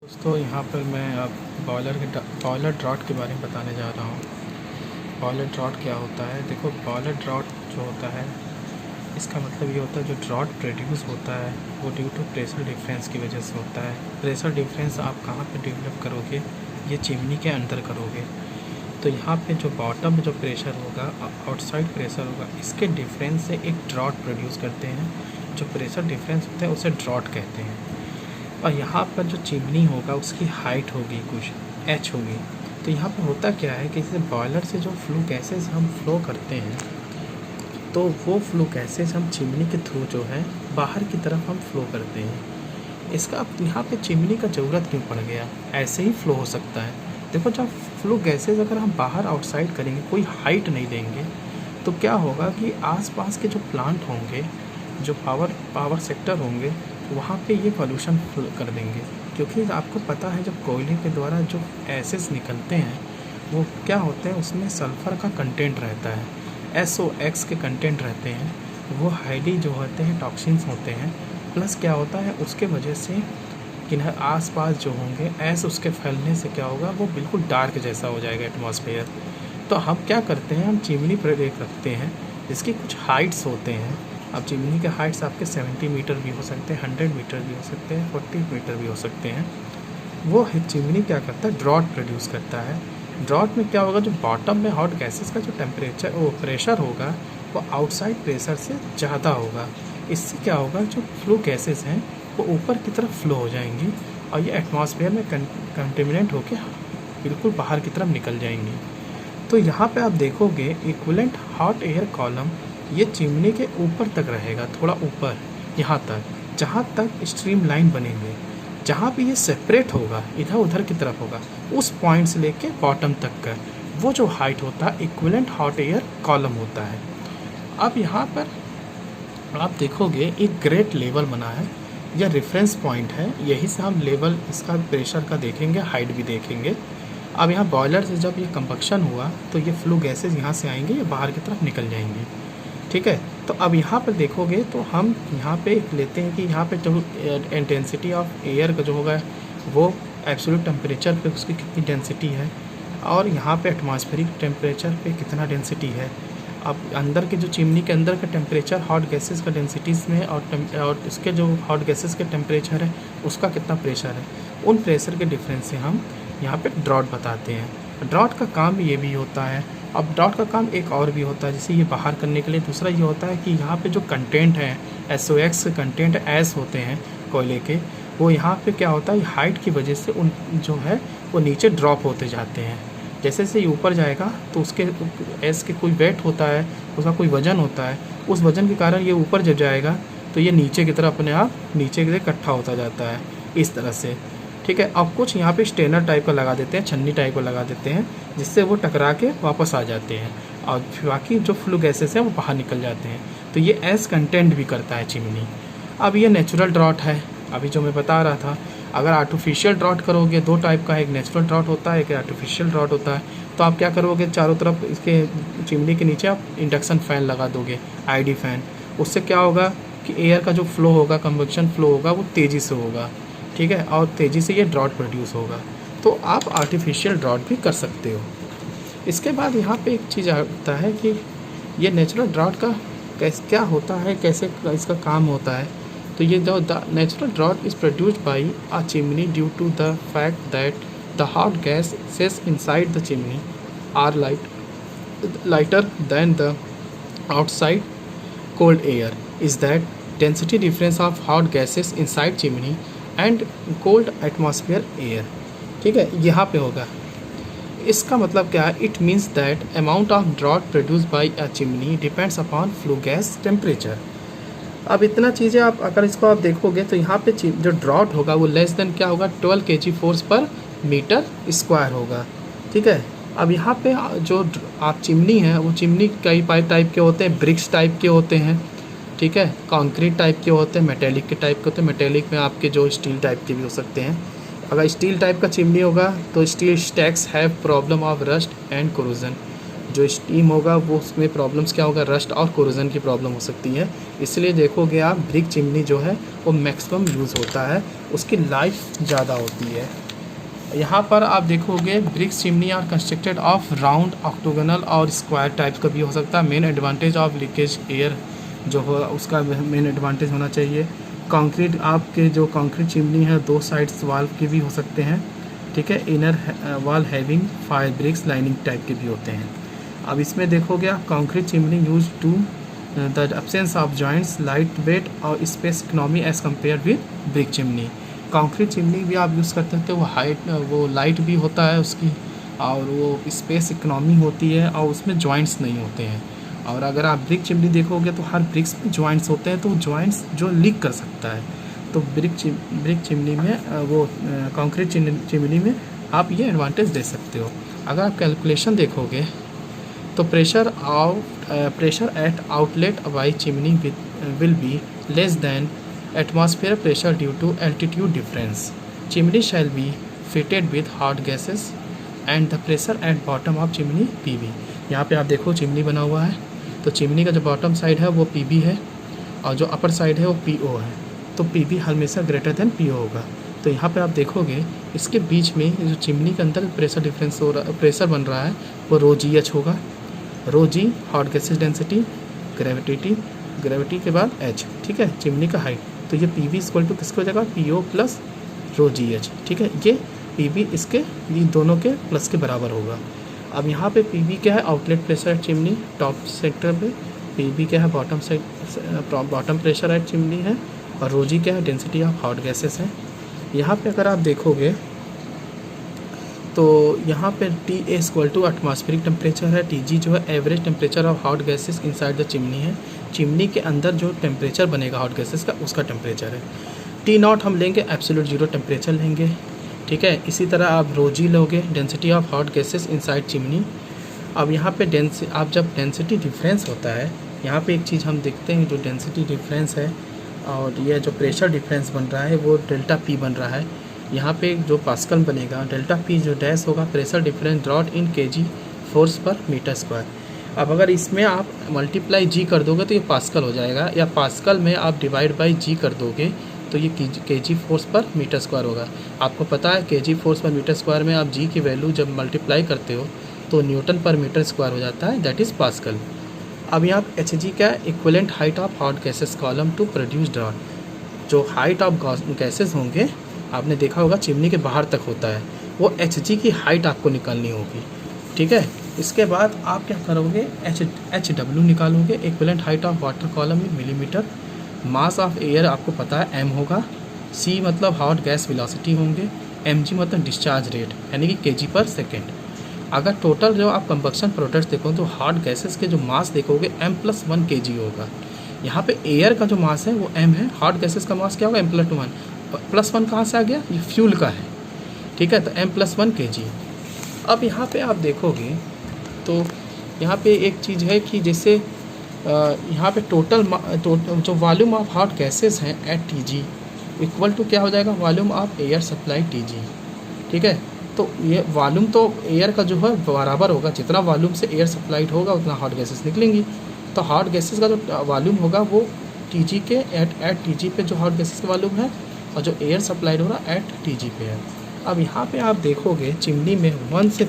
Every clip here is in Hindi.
दोस्तों यहाँ पर मैं अब बॉयलर ड्रॉट के बारे में बताने जा रहा हूँ। बॉयलर ड्रॉट क्या होता है? देखो, बॉयलर ड्रॉट जो होता है इसका मतलब ये होता है जो ड्रॉट प्रोड्यूस होता है वो ड्यू टू प्रेशर डिफरेंस की वजह से होता है। प्रेशर डिफरेंस आप कहाँ पे डेवलप करोगे? ये चिमनी के अंदर करोगे। तो यहाँ पे जो बॉटम में जो प्रेशर होगा, आउटसाइड प्रेशर होगा, इसके डिफरेंस से एक ड्रॉट प्रोड्यूस करते हैं। जो प्रेशर डिफरेंस होता है उसे ड्रॉट कहते हैं। और यहाँ पर जो चिमनी होगा उसकी हाइट होगी कुछ एच होगी। तो यहाँ पर होता क्या है कि जैसे बॉयलर से जो फ्लू गैसेस हम फ्लो करते हैं तो वो फ्लो गैसेस हम चिमनी के थ्रू जो है बाहर की तरफ हम फ्लो करते हैं। इसका यहाँ पे चिमनी का ज़रूरत क्यों पड़ गया? ऐसे ही फ्लो हो सकता है। देखो, जब फ्लो गैसेस अगर हम बाहर आउटसाइड करेंगे, कोई हाइट नहीं देंगे, तो क्या होगा कि आसपास के जो प्लांट होंगे, जो पावर सेक्टर होंगे, वहाँ पे ये पॉल्यूशन कर देंगे। क्योंकि आपको पता है जब कोयले के द्वारा जो एसेस निकलते हैं वो क्या होते हैं, उसमें सल्फ़र का कंटेंट रहता है, SOX के कंटेंट रहते हैं। वो हाईली जो होते हैं टॉक्सिन्स होते हैं। प्लस क्या होता है उसके वजह से कि आस पास जो होंगे ऐसे उसके फैलने से क्या होगा, वो बिल्कुल डार्क जैसा हो जाएगा एटमॉस्फेयर। तो हम क्या करते हैं, हम चिमनी पर एक रखते हैं जिसकी कुछ हाइट्स होते हैं। अब चिमनी के हाइट्स आपके 70 मीटर भी हो सकते हैं, 100 मीटर भी हो सकते हैं, 40 मीटर भी हो सकते हैं। वो चिमनी क्या करता है, ड्रॉट प्रोड्यूस करता है। ड्रॉट में क्या होगा, जो बॉटम में हॉट गैसेस का जो टेम्परेचर वो प्रेशर होगा वो आउटसाइड प्रेशर से ज़्यादा होगा। इससे क्या होगा, जो फ्लो गैसेस हैं वो ऊपर की तरफ फ्लो हो जाएंगी और ये एटमॉस्फेयर में कंटेमिनेट होकर बिल्कुल बाहर की तरफ निकल जाएंगी। तो यहाँ पे आप देखोगे इक्विवेलेंट हॉट एयर कॉलम ये चिमनी के ऊपर तक रहेगा, थोड़ा ऊपर यहाँ तक, जहाँ तक स्ट्रीम लाइन बनेंगे। जहाँ भी ये सेपरेट होगा, इधर उधर की तरफ होगा, उस पॉइंट से लेके बॉटम तक का वो जो हाइट होता है इक्विवेलेंट हॉट एयर कॉलम होता है। अब यहाँ पर आप देखोगे एक ग्रेट लेवल बना है, यह रेफरेंस पॉइंट है, यही से हम लेवल इसका प्रेशर का देखेंगे, हाइट भी देखेंगे। अब यहाँ बॉयलर से जब ये कंबक्शन हुआ तो ये फ्लू गैसेज यहाँ से आएंगे, ये बाहर की तरफ निकल जाएंगी, ठीक है। तो अब यहाँ पर देखोगे तो हम यहाँ पे लेते हैं कि यहाँ पे जो इंटेंसिटी ऑफ एयर का जो होगा वो एब्सोल्यूट टेम्परेचर पे उसकी कितनी डेंसिटी है और यहाँ पे एटमॉस्फेरिक टेम्परेचर पे कितना डेंसिटी है। अब अंदर के जो चिमनी के अंदर का टेम्परेचर हॉट गैसेस का डेंसिटीज़ में और इसके जो हॉट गैसेस के टेम्परेचर है उसका कितना प्रेशर है, उन प्रेशर के डिफरेंस से हम यहाँ पे ड्रॉट बताते हैं। ड्रॉट का काम ये भी होता है। अब ड्रॉट का काम एक और भी होता है, जैसे ये बाहर करने के लिए दूसरा ये होता है कि यहाँ पे जो कंटेंट है SOX के कंटेंट एस होते हैं कोयले के, वो यहाँ पे क्या होता है हाइट की वजह से उन जो है वो नीचे ड्रॉप होते जाते हैं। जैसे जैसे ये ऊपर जाएगा तो उसके एस के कोई वेट होता है, उसका कोई वज़न होता है, उस वज़न के कारण ये ऊपर जब जाएगा तो ये नीचे की तरफ अपने आप नीचे की तरफ इकट्ठा होता जाता है इस तरह से, ठीक है। अब कुछ यहाँ पे स्टेनर टाइप का लगा देते हैं, छन्नी टाइप का लगा देते हैं, जिससे वो टकरा के वापस आ जाते हैं और बाकी जो फ्लू गैसेस हैं वो बाहर निकल जाते हैं। तो ये एस कंटेंट भी करता है चिमनी। अब ये नेचुरल ड्रॉट है, अभी जो मैं बता रहा था। अगर आर्टिफिशियल ड्रॉट करोगे, दो टाइप का है, एक नेचुरल ड्रॉट होता है, एक आर्टिफिशियल ड्रॉट होता है। तो आप क्या करोगे, चारों तरफ इसके चिमनी के नीचे आप इंडक्शन फ़ैन लगा दोगे, ID फैन। उससे क्या होगा कि एयर का जो फ्लो होगा, कन्वेक्शन फ्लो होगा, वो तेज़ी से होगा, ठीक है, और तेज़ी से ये ड्रॉट प्रोड्यूस होगा। तो आप आर्टिफिशियल ड्रॉट भी कर सकते हो। इसके बाद यहाँ पे एक चीज़ आता है कि ये नेचुरल ड्रॉट का क्या होता है, कैसे इसका काम होता है। तो ये जो the natural draught is produced by a chimney due to the fact that the hot gases inside the chimney are lighter than the outside cold air is that density difference of hot gases inside chimney and cold atmosphere air, ठीक है, यहाँ पे होगा। इसका मतलब क्या है, it means that amount of draught produce by a chimney depends upon flue gas temperature. अब इतना चीज़ें आप अगर इसको आप देखोगे तो यहाँ पे जो ड्रॉट होगा वो लेस देन क्या होगा 12 kg फोर्स पर मीटर स्क्वायर होगा, ठीक है। अब यहाँ पे जो आप चिमनी है वो चिमनी कई पाइप टाइप के होते हैं, ब्रिक्स टाइप के होते हैं, ठीक है, कंक्रीट टाइप के होते हैं, मेटेलिक के टाइप के होते हैं। मेटेलिक में आपके जो स्टील टाइप के भी हो सकते हैं। अगर स्टील टाइप का चिमनी होगा तो steel stacks have problem of rust and corrosion. जो स्टीम होगा वो उसमें प्रॉब्लम्स क्या होगा, रस्ट और कोरोजन की प्रॉब्लम हो सकती है। इसलिए देखोगे आप ब्रिक चिमनी जो है वो मैक्सिमम यूज़ होता है उसकी लाइफ ज़्यादा होती है। यहाँ पर आप देखोगे bricks chimney are constructed of round, octagonal और स्क्वायर टाइप का भी हो सकता है। Main advantage of leakage air जो हो उसका मेन एडवांटेज होना चाहिए। कंक्रीट, आपके जो कंक्रीट चिमनी है 2 साइड्स वाल्व के भी हो सकते हैं, ठीक है। Inner wall having fire bricks lining type के भी होते हैं। अब इसमें देखोगे आप concrete chimney use to the absence of joints, light weight और space economy as compare with brick chimney. Concrete chimney भी आप यूज़ करते हैं, वो लाइट भी होता है उसकी, और वो स्पेस इकोनॉमी होती है, और उसमें जॉइंट्स नहीं होते हैं। और अगर आप ब्रिक चिमनी देखोगे तो हर ब्रिक्स में जॉइंट्स होते हैं, तो जॉइंट्स जो लीक कर सकता है। तो ब्रिक चिमनी में वो कंक्रीट चिमनी में आप ये एडवांटेज दे सकते हो। अगर आप कैलकुलेशन देखोगे तो pressure at outlet by chimney will be less than atmosphere pressure due to altitude difference. Chimney shall be fitted with hot gases and the pressure at bottom of chimney PB. यहाँ पे आप देखो चिमनी बना हुआ है, तो चिमनी का जो बॉटम साइड है वो PB है और जो अपर साइड है वो PO है। तो PB हमेशा ग्रेटर देन PO होगा। तो यहाँ पे आप देखोगे इसके बीच में जो चिमनी के अंदर प्रेशर डिफरेंस हो रहा, प्रेशर बन रहा है वो रो GH होगा। रो G hot gases density, gravity के बाद H, ठीक है, चिमनी का हाइट। तो ये PV इक्वल टू किसको हो जाएगा, PO प्लस रो GH, ठीक है। ये PV इसके ये दोनों के प्लस के बराबर होगा। अब यहाँ पे PV क्या है, outlet pressure at chimney top sector पे, PB क्या है बॉटम प्रेशर एट चिमनी है, और रो G क्या है डेंसिटी ऑफ हॉट गैसेस है। यहाँ पे अगर आप देखोगे तो यहाँ पे TA equal to atmospheric temperature है, TG जो है average temperature of hot gases inside the chimney है। चिमनी के अंदर जो टेम्परेचर बनेगा हॉट गैसेस का उसका टेम्परेचर है। T0 हम लेंगे एब्सोल्यूट जीरो टेम्परेचर लेंगे, ठीक है। इसी तरह आप रो G लोगे density of hot gases inside chimney. अब यहाँ पे आप जब डेंसिटी डिफरेंस होता है, यहाँ पे एक चीज़ हम देखते हैं, जो डेंसिटी डिफरेंस है और यह जो प्रेशर डिफरेंस बन रहा है वो डेल्टा P बन रहा है। यहाँ पे जो पास्कल बनेगा, डेल्टा P जो डैश होगा प्रेशर डिफरेंस ड्रॉट इन kg फोर्स पर मीटर स्क्वायर। अब अगर इसमें आप मल्टीप्लाई G कर दोगे तो ये पास्कल हो जाएगा, या पास्कल में आप डिवाइड बाई G कर दोगे तो ये kg फोर्स पर मीटर स्क्वायर होगा। आपको पता है kg फोर्स पर मीटर स्क्वायर में आप G की वैल्यू जब मल्टीप्लाई करते हो तो न्यूटन पर मीटर स्क्वायर हो जाता है, दैट इज़ पास्कल। अब यहाँ Hg क्या है, equivalent height of hot gases column to produce draught. जो हाइट ऑफ गैसेस होंगे, आपने देखा होगा चिमनी के बाहर तक होता है, वो Hg की हाइट आपको निकालनी होगी, ठीक है। इसके बाद आप क्या करोगे, HW निकालोगे, equivalent height of water column in millimetre. Mass of air आपको पता है M होगा, C मतलब हॉट गैस वेलोसिटी होंगे, mg मतलब डिस्चार्ज रेट यानी कि kg पर सेकेंड। अगर टोटल जो आप कंबक्शन प्रोडक्ट्स देखो तो हॉट गैसेस के जो मास देखोगे M+1 kg होगा। यहाँ पे एयर का जो मास है वो M है, हॉट गैसेस का मास क्या होगा M+1 कहाँ से आ गया, ये फ्यूल का है, ठीक है, तो M+1 kg। अब यहाँ पे आप देखोगे तो यहाँ पे एक चीज़ है कि जैसे यहाँ पे टोटल जो वॉल्यूम ऑफ हॉट गैसेस हैं एट TG इक्वल टू क्या हो जाएगा, volume of air supply TG, ठीक है। तो ये वॉल्यूम तो एयर का जो है बराबर होगा, जितना वॉल्यूम से एयर सप्लाइड होगा उतना हॉट गैसेस निकलेंगी। तो हॉट गैसेस का जो वॉल्यूम होगा वो TG के एट TG पे जो हॉट गैसेस का वॉल्यूम है और जो एयर सप्लाइड हो रहा एट TG पे है। अब यहाँ पे आप देखोगे चिमनी में 1 से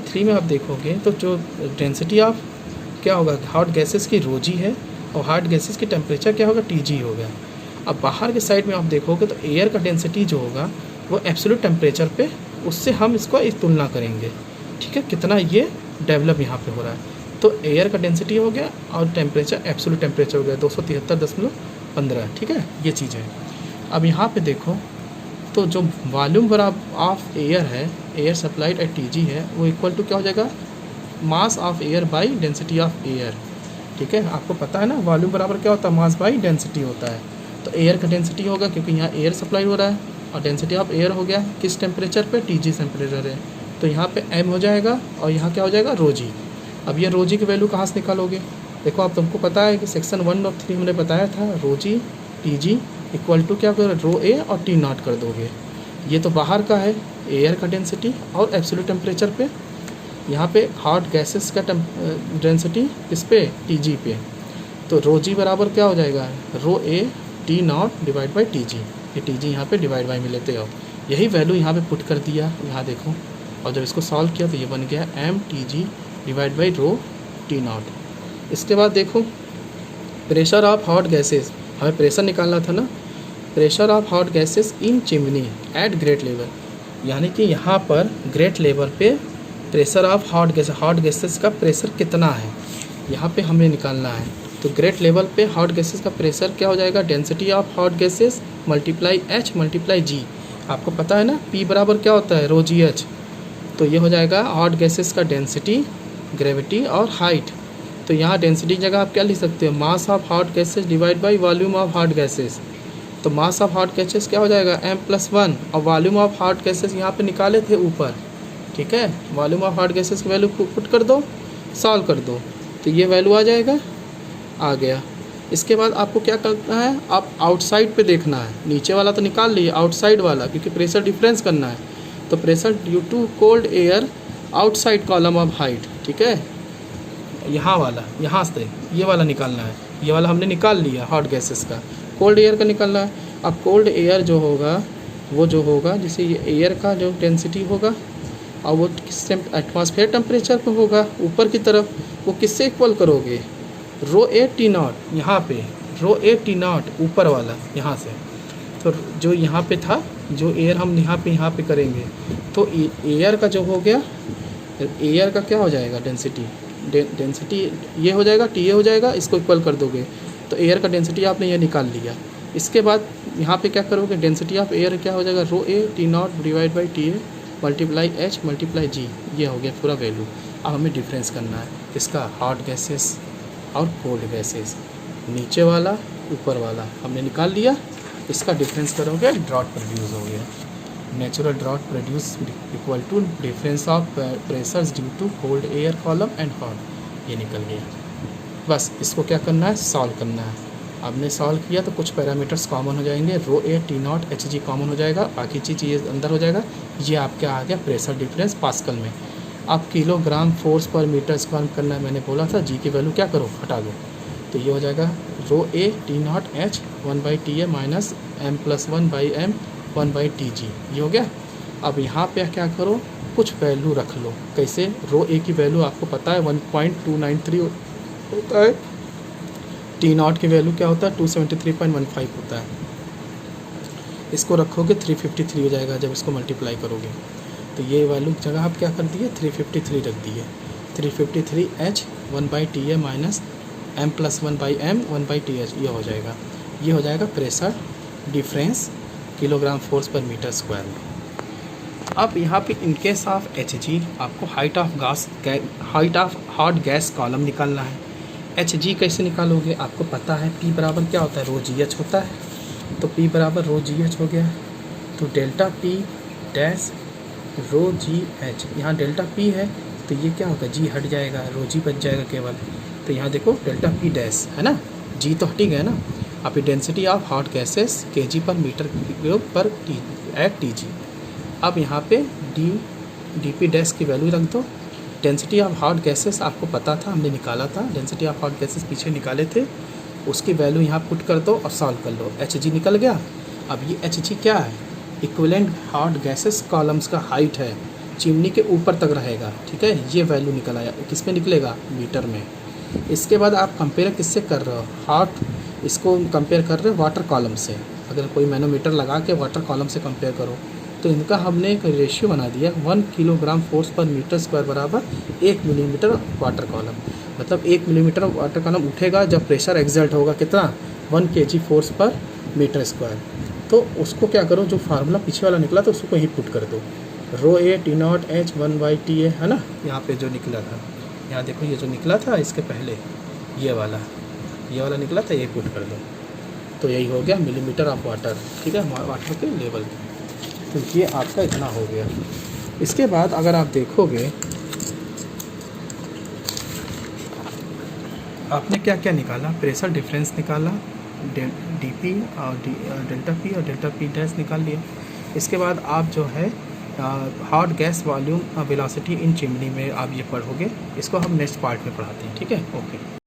3 में आप देखोगे तो जो डेंसिटी ऑफ क्या होगा हॉट गैसेस की रो G है, और हॉट गैसेस की टेम्परेचर क्या होगा TG होगा। अब बाहर के साइड में आप देखोगे तो एयर का डेंसिटी जो होगा वो एब्सोल्यूट टेम्परेचर पे, उससे हम इसको इस तुलना करेंगे, ठीक है, कितना ये डेवलप यहाँ पे हो रहा है। तो एयर का डेंसिटी हो गया और टेम्परेचर एब्सोल्यूट टेम्परेचर हो गया 273.15, ठीक है, ये चीज़ है। अब यहाँ पे देखो तो जो वॉल्यूम बराबर ऑफ एयर है, एयर सप्लाइड एट TG है, वो इक्वल टू क्या हो जाएगा, mass of air by density of air, ठीक है। आपको पता है ना वॉल्यूम बराबर क्या होता है, मास बाई डेंसिटी होता है। तो एयर का डेंसिटी होगा क्योंकि यहाँ एयर सप्लाई हो रहा है, और डेंसिटी ऑफ एयर हो गया किस टेम्परेचर पे, TG टेम्परेचर है, तो यहाँ पे M हो जाएगा और यहाँ क्या हो जाएगा रो G। अब ये रो G की वैल्यू कहाँ से निकालोगे, देखो आप तुमको पता है कि सेक्शन 1 और 3 हमने बताया था, रो G TG इक्वल टू क्या करोगे, रो A और T0 कर दोगे। ये तो बाहर का है एयर का डेंसिटी और एब्सोल्यूट टेम्परेचर पे, यहाँ पे हॉट गैसेस का डेंसिटी किस पे, TG पे। तो रो G बराबर क्या हो जाएगा, रो A T0 divide by TG। ये टी जी यहाँ पर डिवाइड बाई में लेते हो, यही वैल्यू यहाँ पे पुट कर दिया, यहाँ देखो, और जब इसको सॉल्व किया तो ये बन गया M T G divide by rho T naught. इसके बाद देखो प्रेशर ऑफ हॉट गैसेस, हमें प्रेशर निकालना था ना, pressure of hot gases in chimney at grate level, यानी कि यहाँ पर ग्रेट लेवल पे प्रेशर ऑफ हॉट गैसेस का प्रेशर कितना है यहाँ पे हमें निकालना है। तो ग्रेट लेवल पे हॉट गैसेस का प्रेशर क्या हो जाएगा, density of hot gases multiply H multiply जी। आपको पता है ना पी बराबर क्या होता है, रो जी एच। तो ये हो जाएगा हॉट गैसेस का डेंसिटी, ग्रेविटी और हाइट। तो यहाँ डेंसिटी जगह आप क्या लिख सकते हो, mass of hot gases divide by volume of hot gases. तो मास ऑफ हॉट गैसेस क्या हो जाएगा m+1, और वॉल्यूम ऑफ हॉट गैसेस यहाँ पे निकाले थे ऊपर, ठीक है। वॉल्यूम ऑफ हॉट गैसेस की वैल्यू पुट कर दो, सॉल्व कर दो, तो ये वैल्यू आ जाएगा, आ गया। इसके बाद आपको क्या करना है, आप आउटसाइड पे देखना है, नीचे वाला तो निकाल लिए, आउटसाइड वाला क्योंकि प्रेशर डिफरेंस करना है। तो pressure due to cold air outside column of height, ठीक है, यहाँ वाला, यहाँ से ये वाला निकालना है, ये वाला हमने निकाल लिया हॉट गैसेस का। कोल्ड एयर का निकालना है। अब कोल्ड एयर जो होगा वो जो होगा, जैसे ये एयर का जो डेंसिटी होगा और वो किस एटमॉस्फेयर टेम्परेचर पे होगा ऊपर की तरफ, वो किससे इक्वल करोगे, रो ए टी नॉट, यहाँ पे रो ए टी नॉट ऊपर वाला यहाँ से। तो जो यहाँ पे था, जो एयर हम यहाँ पे करेंगे, तो एयर का जो हो गया, एयर का क्या हो जाएगा डेंसिटी, डेंसिटी ये हो जाएगा, टी ए हो जाएगा, इसको इक्वल कर दोगे तो एयर का डेंसिटी आपने ये निकाल लिया। इसके बाद यहाँ पे क्या करोगे, डेंसिटी ऑफ एयर क्या हो जाएगा, rho A T naught divide by T A multiply H multiply G, ये हो गया पूरा वैल्यू। अब हमें डिफरेंस करना है इसका, हॉट गैसेस और कोल्ड गैसेस, नीचे वाला ऊपर वाला हमने निकाल लिया। इसका डिफरेंस करोगे, ड्रॉट प्रोड्यूस हो गया, natural draught produce equal to difference of pressures due to cold air column and hot, ये निकल गया। बस इसको क्या करना है, सॉल्व करना है। आपने सॉल्व किया तो कुछ पैरामीटर्स कॉमन हो जाएंगे, rho A T naught H G common हो जाएगा, बाकी चीज़ ये अंदर हो जाएगा। ये आपके आ गया प्रेशर डिफरेंस पास्कल में। आप किलोग्राम फोर्स पर मीटर स्क्वायर करना है, मैंने बोला था जी की वैल्यू क्या करो, हटा दो, तो ये हो जाएगा rho A T naught H 1/TA minus m+1/m 1/TG, ये हो गया। अब यहाँ पे क्या करो, कुछ वैल्यू रख लो। कैसे, रो ए की वैल्यू आपको पता है 1.293 होता है, टी नॉट की वैल्यू क्या होता है 273.15 होता है। इसको रखोगे 353 हो जाएगा जब इसको मल्टीप्लाई करोगे। तो ये वैल्यू की जगह आप क्या कर दिए, 353 रख दिए। 353H 1/TA minus m+1/m 1/TH, ये हो जाएगा। ये हो जाएगा प्रेशर डिफरेंस किलोग्राम फोर्स पर मीटर स्क्वायर में। अब यहाँ पे इन केस ऑफ Hg आपको height of hot gas column निकालना है। Hg कैसे निकालोगे, आपको पता है P बराबर क्या होता है, रो जी एच होता है। तो P बराबर रो जी एच हो गया, तो डेल्टा P डैश रो जी एच, यहाँ डेल्टा P है तो ये क्या होगा, जी हट जाएगा, रो जी बच जाएगा केवल। तो यहाँ देखो डेल्टा P डैश है ना, जी तो हटी गया ना। अब density of hot gases kg पर मीटर क्यूब पर टी जी। अब यहाँ पे डी पी डैश की वैल्यू रख दो। डेंसिटी ऑफ हॉट गैसेस आपको पता था, हमने निकाला था, डेंसिटी ऑफ हॉट गैसेस पीछे निकाले थे, उसकी वैल्यू यहाँ पुट कर दो और सॉल्व कर लो। एच जी निकल गया। अब ये एच जी क्या है, इक्विवेलेंट हॉट गैसेस कॉलम्स का हाइट है, चिमनी के ऊपर तक रहेगा, ठीक है। ये वैल्यू निकल आया, किस में निकलेगा, मीटर में। इसके बाद आप कंपेयर किससे कर रहे हो, हॉट, इसको कंपेयर कर रहे हो वाटर कॉलम से। अगर कोई मैनोमीटर लगा के वाटर कॉलम से कंपेयर करो तो इनका हमने एक रेशियो बना दिया, 1 किलोग्राम फोर्स पर मीटर स्क्वायर बराबर 1 मिलीमीटर वाटर कॉलम। मतलब 1 मिलीमीटर वाटर कॉलम उठेगा जब प्रेशर एक्सर्ट होगा कितना, 1 kg फोर्स पर मीटर स्क्वायर। तो उसको क्या करो, जो फार्मूला पीछे वाला निकला था उसको ही पुट कर दो, rho A T naught H 1/TA है ना, यहाँ पे जो निकला था, यहाँ देखो ये जो निकला था इसके पहले ये वाला निकला था, ये पुट कर दो। तो यही हो गया मिलीमीटर ऑफ वाटर, ठीक है, वाटर के लेवल। तो ये आपका इतना हो गया। इसके बाद अगर आप देखोगे आपने क्या क्या निकाला, प्रेशर डिफरेंस निकाला, डीपी और डेल्टा पी और डेल्टा पी डैश निकाल लिया। इसके बाद आप जो है हॉट गैस वॉल्यूम वेलोसिटी इन चिमनी में आप ये पढ़ोगे, इसको हम नेक्स्ट पार्ट में पढ़ाते हैं, ठीक है, ओके।